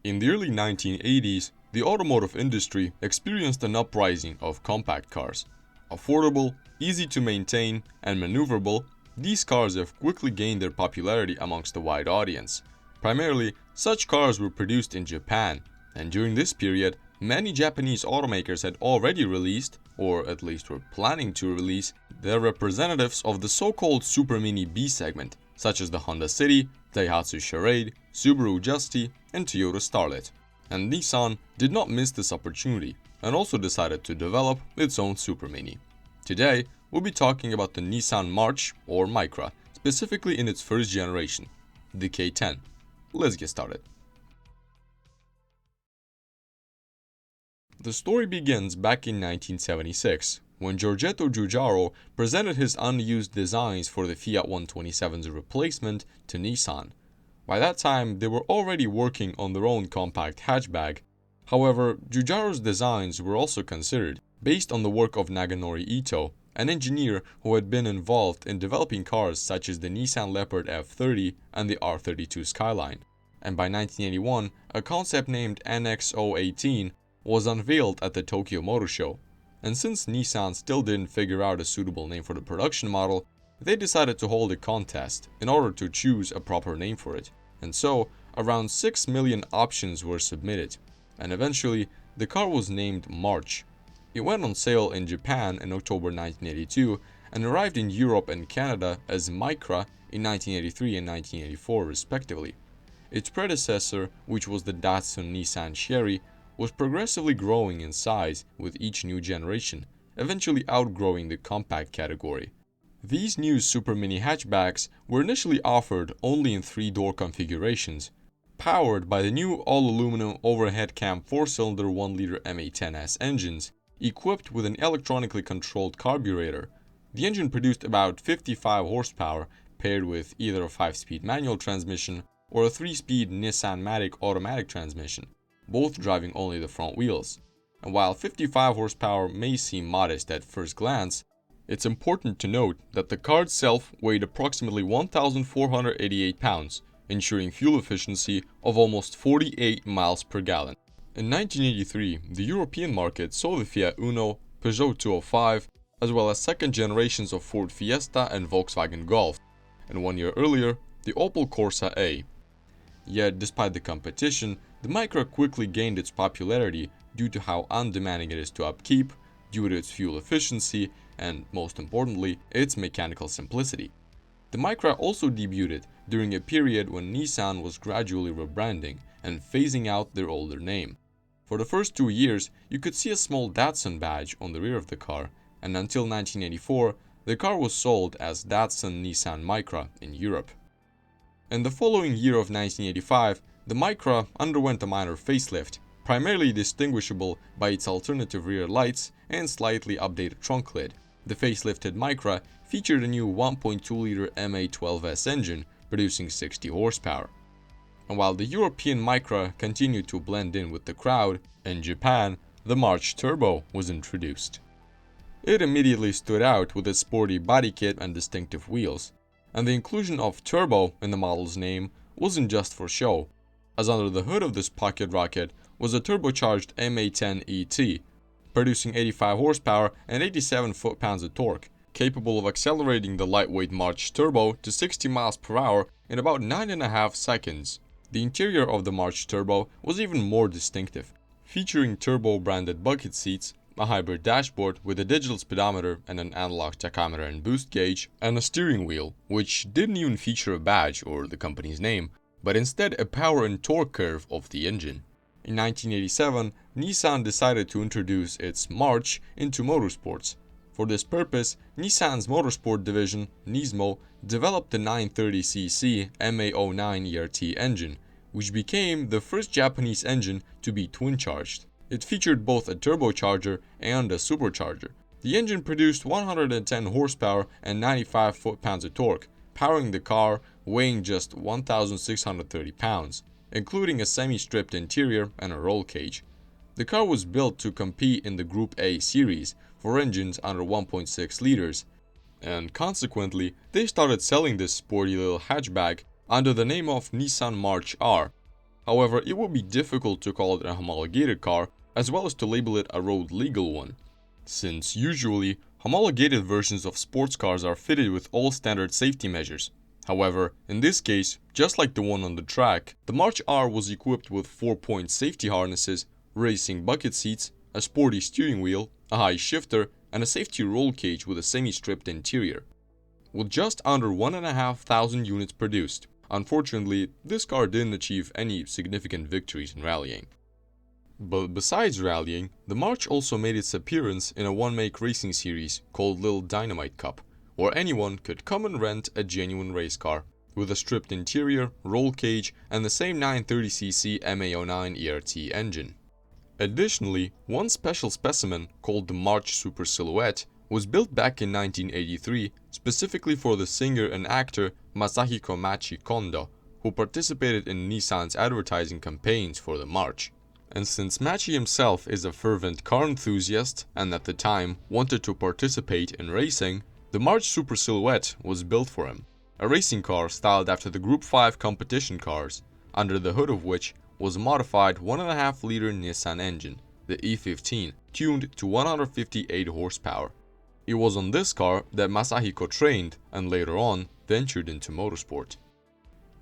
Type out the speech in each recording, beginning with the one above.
In the early 1980s, the automotive industry experienced an uprising of compact cars. Affordable, easy to maintain, and maneuverable, these cars have quickly gained their popularity amongst a wide audience. Primarily, such cars were produced in Japan, and during this period, many Japanese automakers had already released, or at least were planning to release, their representatives of the so-called Supermini B segment, such as the Honda City, Daihatsu Charade, Subaru Justy, and Toyota Starlet. And Nissan did not miss this opportunity, and also decided to develop its own Supermini. Today, we'll be talking about the Nissan March, or Micra, specifically in its first generation, the K10. Let's get started. The story begins back in 1976, when Giorgetto Giugiaro presented his unused designs for the Fiat 127's replacement to Nissan. By that time, they were already working on their own compact hatchback. However, Giugiaro's designs were also considered, based on the work of Naganori Ito, an engineer who had been involved in developing cars such as the Nissan Leopard F30 and the R32 Skyline. And by 1981, a concept named NX018 was unveiled at the Tokyo Motor Show. And since Nissan still didn't figure out a suitable name for the production model, they decided to hold a contest in order to choose a proper name for it. And so, around 6 million options were submitted, and eventually, the car was named March. It went on sale in Japan in October 1982 and arrived in Europe and Canada as Micra in 1983 and 1984 respectively. Its predecessor, which was the Datsun Nissan Cherry, was progressively growing in size with each new generation, eventually outgrowing the compact category. These new Supermini hatchbacks were initially offered only in 3-door configurations, powered by the new all-aluminum overhead cam 4-cylinder 1-liter MA10S engines, equipped with an electronically controlled carburetor. The engine produced about 55 horsepower, paired with either a 5-speed manual transmission or a 3-speed Nissan Matic automatic transmission, both driving only the front wheels. And while 55 horsepower may seem modest at first glance, it's important to note that the car itself weighed approximately 1,488 pounds, ensuring fuel efficiency of almost 48 miles per gallon. In 1983, the European market saw the Fiat Uno, Peugeot 205, as well as second generations of Ford Fiesta and Volkswagen Golf, and 1 year earlier, the Opel Corsa A. Yet, despite the competition, the Micra quickly gained its popularity due to how undemanding it is to upkeep, due to its fuel efficiency, and most importantly, its mechanical simplicity. The Micra also debuted during a period when Nissan was gradually rebranding and phasing out their older name. For the first 2 years, you could see a small Datsun badge on the rear of the car, and until 1984, the car was sold as Datsun Nissan Micra in Europe. In the following year of 1985, the Micra underwent a minor facelift, primarily distinguishable by its alternative rear lights and slightly updated trunk lid. The facelifted Micra featured a new 1.2-liter MA12S engine, producing 60 horsepower. And while the European Micra continued to blend in with the crowd, in Japan, the March Turbo was introduced. It immediately stood out with its sporty body kit and distinctive wheels, and the inclusion of Turbo in the model's name wasn't just for show, as under the hood of this pocket rocket was a turbocharged MA10 ET, producing 85 horsepower and 87 foot-pounds of torque, capable of accelerating the lightweight March Turbo to 60 miles per hour in about 9.5 seconds. The interior of the March Turbo was even more distinctive, featuring Turbo-branded bucket seats, a hybrid dashboard with a digital speedometer and an analog tachometer and boost gauge, and a steering wheel, which didn't even feature a badge or the company's name, but instead a power and torque curve of the engine. In 1987, Nissan decided to introduce its March into motorsports. For this purpose, Nissan's motorsport division, Nismo, developed the 930cc MA09 ERT engine, which became the first Japanese engine to be twin-charged. It featured both a turbocharger and a supercharger. The engine produced 110 horsepower and 95 foot-pounds of torque, powering the car weighing just 1,630 pounds, including a semi-stripped interior and a roll cage. The car was built to compete in the Group A series for engines under 1.6 liters, and consequently, they started selling this sporty little hatchback under the name of Nissan March R. However, it would be difficult to call it a homologated car as well as to label it a road legal one, since usually homologated versions of sports cars are fitted with all standard safety measures. However, in this case, just like the one on the track, the March R was equipped with 4-point safety harnesses, racing bucket seats, a sporty steering wheel, a high shifter, and a safety roll cage with a semi-stripped interior. With just under 1,500 units produced, unfortunately, this car didn't achieve any significant victories in rallying. But besides rallying, the March also made its appearance in a one-make racing series called Little Dynamite Cup, where anyone could come and rent a genuine race car, with a stripped interior, roll cage, and the same 930cc MA09 ERT engine. Additionally, one special specimen, called the March Super Silhouette, was built back in 1983 specifically for the singer and actor Masahiko Machi Kondo, who participated in Nissan's advertising campaigns for the March. And since Machi himself is a fervent car enthusiast and at the time wanted to participate in racing, the March Super Silhouette was built for him, a racing car styled after the Group 5 competition cars, under the hood of which was a modified 1.5-liter Nissan engine, the E15, tuned to 158 horsepower. It was on this car that Masahiko trained and later on ventured into motorsport.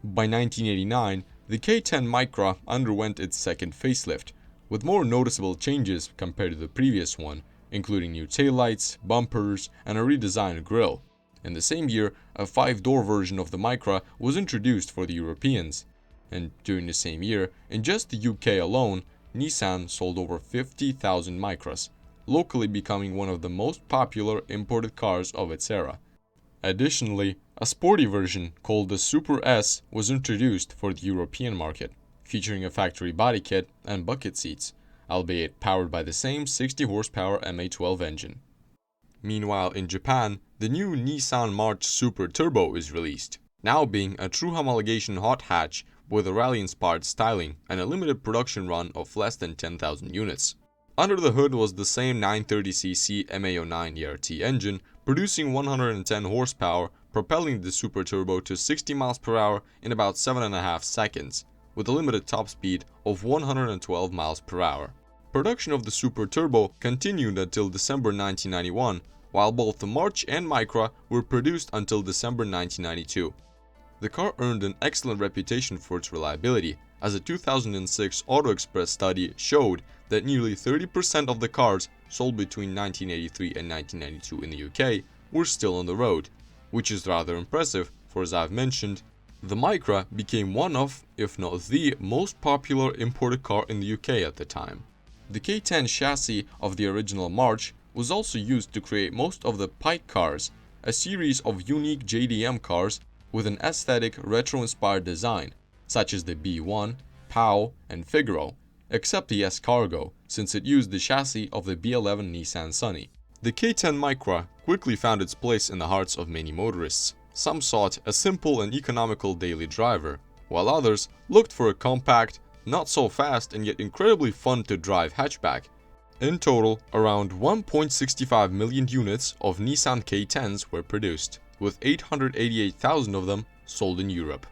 By 1989, the K10 Micra underwent its second facelift, with more noticeable changes compared to the previous one, including new taillights, bumpers, and a redesigned grille. In the same year, a 5-door version of the Micra was introduced for the Europeans. And during the same year, in just the UK alone, Nissan sold over 50,000 Micras, locally becoming one of the most popular imported cars of its era. Additionally, a sporty version called the Super S was introduced for the European market, featuring a factory body kit and bucket seats, albeit powered by the same 60 horsepower MA12 engine. Meanwhile, in Japan, the new Nissan March Super Turbo is released, now being a true homologation hot hatch with a rally-inspired styling and a limited production run of less than 10,000 units. Under the hood was the same 930cc MA09 ERT engine, producing 110 horsepower, propelling the Super Turbo to 60 miles per hour in about 7.5 seconds, with a limited top speed of 112 miles per hour. Production of the Super Turbo continued until December 1991, while both the March and Micra were produced until December 1992. The car earned an excellent reputation for its reliability, as a 2006 Auto Express study showed that nearly 30% of the cars sold between 1983 and 1992 in the UK were still on the road, which is rather impressive, for as I've mentioned, the Micra became one of, if not the, most popular imported car in the UK at the time. The K10 chassis of the original March was also used to create most of the Pike cars, a series of unique JDM cars with an aesthetic retro-inspired design, such as the B1, POW, and Figaro, except the S-Cargo, since it used the chassis of the B11 Nissan Sunny. The K10 Micra quickly found its place in the hearts of many motorists. Some sought a simple and economical daily driver, while others looked for a compact, not so fast and yet incredibly fun to drive hatchback. In total, around 1.65 million units of Nissan K10s were produced, with 888,000 of them sold in Europe.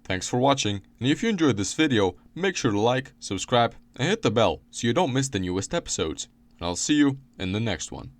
Thanks for watching, and if you enjoyed this video, make sure to like, subscribe, and hit the bell so you don't miss the newest episodes. And I'll see you in the next one.